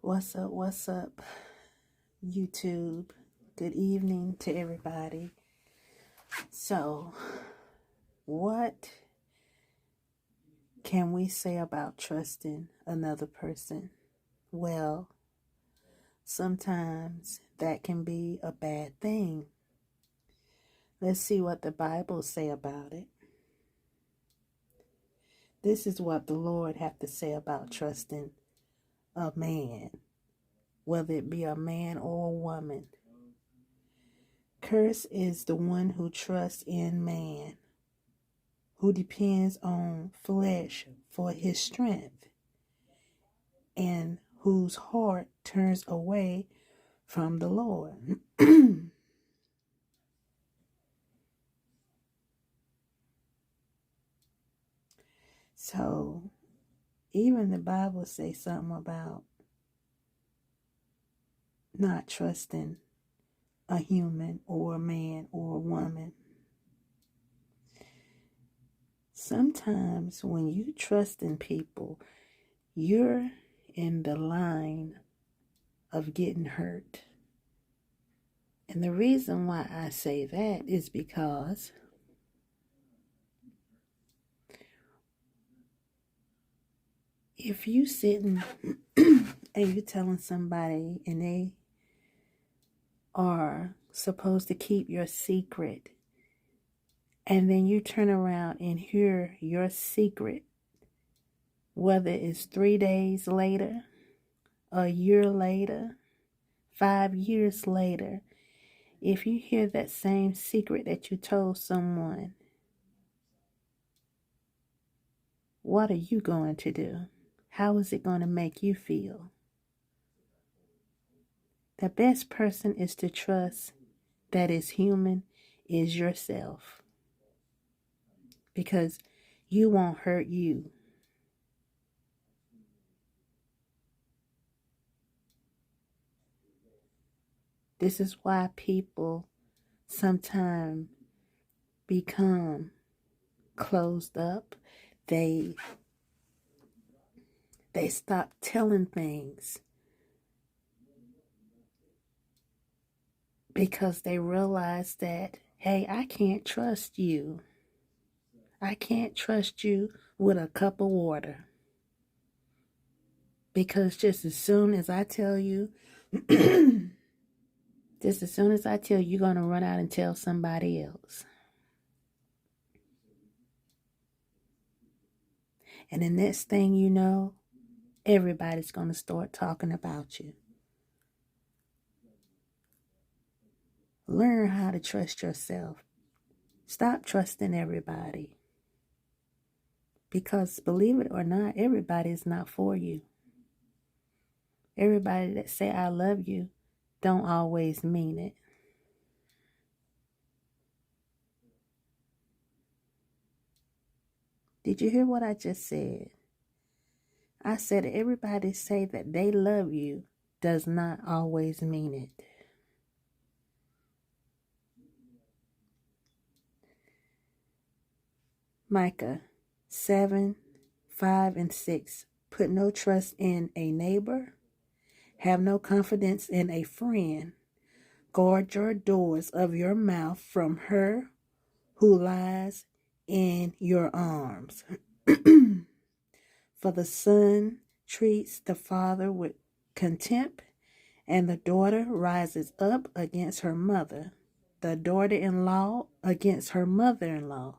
What's up, YouTube? Good evening to everybody. So, what can we say about trusting another person? Well, sometimes that can be a bad thing. Let's see what the Bible say about it. This is what the Lord have to say about trusting a man, whether it be a man or a woman. Cursed is the one who trusts in man, who depends on flesh for his strength, and whose heart turns away from the Lord. So, even the Bible says something about not trusting a human or a man or a woman. Sometimes when you trust in people, you're in the line of getting hurt. And the reason why I say that is because if you sitting and you telling somebody and they are supposed to keep your secret, and then you turn around and hear your secret, whether it's 3 days later, a year later, 5 years later, if you hear that same secret that you told someone, what are you going to do? How is it going to make you feel? The best person is to trust that is human is yourself, because you won't hurt you. This is why people sometimes become closed up. They stop telling things because they realize that, hey, I can't trust you. I can't trust you with a cup of water. Because just as soon as I tell you, you're going to run out and tell somebody else. And the next thing you know, everybody's going to start talking about you. Learn how to trust yourself. Stop trusting everybody. Because believe it or not, everybody is not for you. Everybody that say I love you don't always mean it. Did you hear what I just said? I said everybody say that they love you does not always mean it. Micah 7:5-6. Put no trust in a neighbor. Have no confidence in a friend. Guard your doors of your mouth from her who lies in your arms. For the son treats the father with contempt, and the daughter rises up against her mother, the daughter-in-law against her mother-in-law.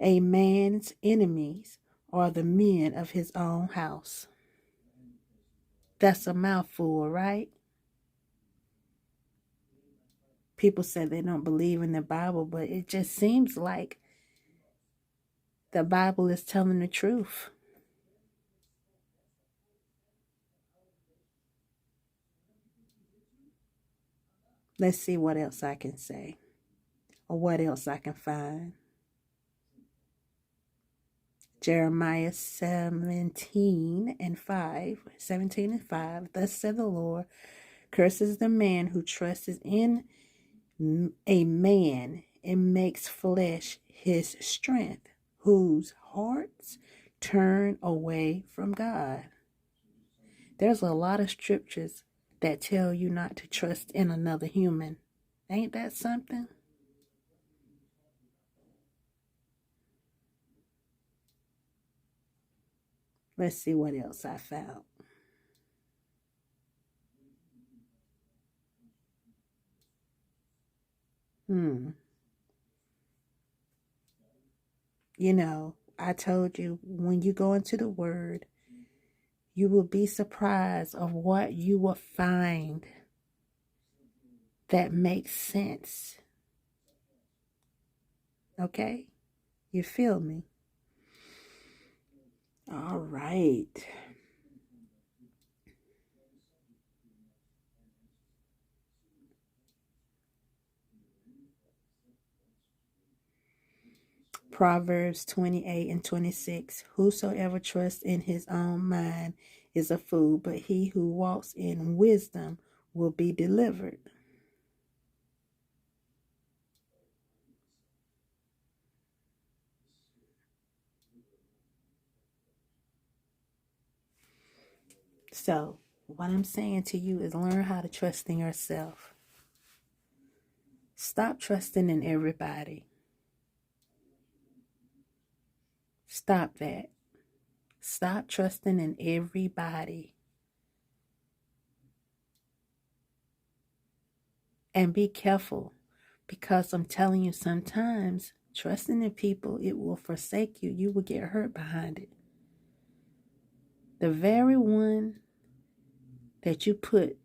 A man's enemies are the men of his own house. That's a mouthful, right? People say they don't believe in the Bible, but it just seems like the Bible is telling the truth. Let's see what else I can say, or what else I can find. Jeremiah 17:5. Thus said the Lord, curses the man who trusts in a man and makes flesh his strength, whose hearts turn away from God. There's a lot of scriptures that tell you not to trust in another human. Ain't that something? Let's see what else I found. You know, I told you, when you go into the Word, you will be surprised of what you will find that makes sense. Okay? You feel me? All right. Proverbs 28:26. Whosoever trusts in his own mind is a fool, but he who walks in wisdom will be delivered. So, what I'm saying to you is learn how to trust in yourself. Stop trusting in everybody. Stop that. Stop trusting in everybody. And be careful, because I'm telling you, sometimes trusting in people, it will forsake you. You will get hurt behind it. The very one that you put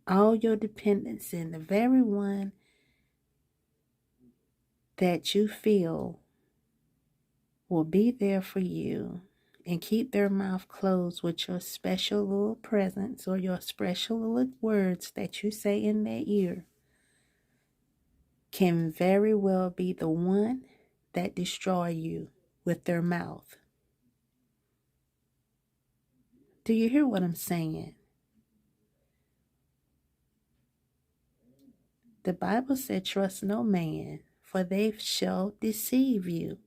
all your dependence in, the very one that you feel will be there for you and keep their mouth closed with your special little presence or your special little words that you say in their ear, can very well be the one that destroy you with their mouth. Do you hear what I'm saying? The Bible said, trust no man, for they shall deceive you.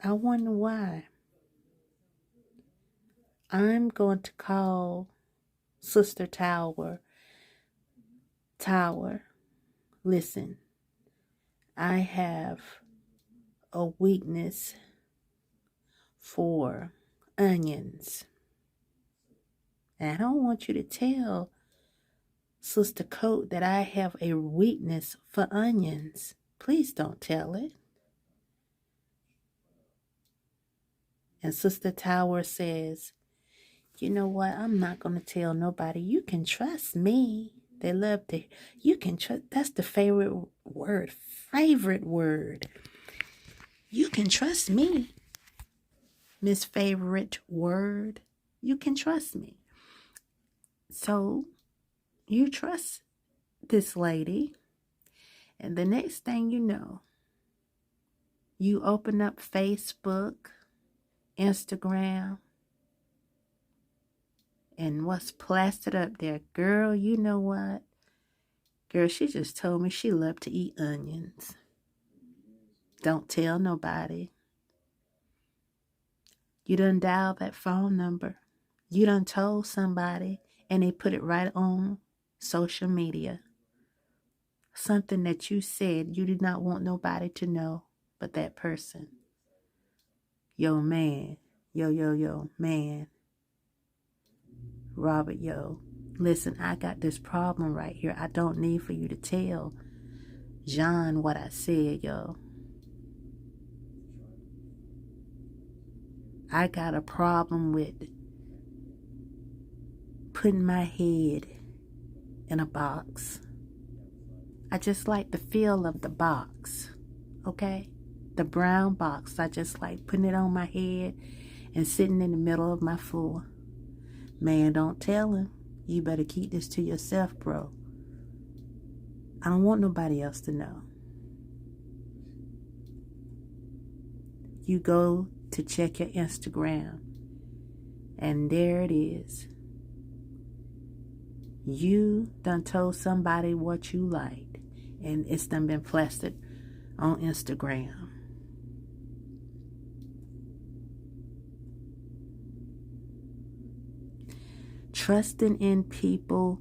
I wonder why. I'm going to call Sister Tower. Listen, I have a weakness for onions. And I don't want you to tell Sister Coat that I have a weakness for onions. Please don't tell it. And Sister Tower says, you know what? I'm not going to tell nobody. You can trust me. They love to, you can trust. That's the favorite word. You can trust me. Miss Favorite Word. You can trust me. So you trust this lady. And the next thing you know, you open up Facebook, Instagram, and what's plastered up there? Girl, you know what? Girl, she just told me she loved to eat onions. Don't tell nobody. You done dialed that phone number. You done told somebody, and they put it right on social media. Something that you said you did not want nobody to know but that person. Yo, man. Yo, man. Robert, yo. Listen, I got this problem right here. I don't need for you to tell John what I said, yo. I got a problem with putting my head in a box. I just like the feel of the box, okay? The brown box. I just like putting it on my head and sitting in the middle of my floor. Man, don't tell him. You better keep this to yourself, bro. I don't want nobody else to know. You go to check your Instagram, and there it is. You done told somebody what you liked, and it's done been plastered on Instagram. trusting in people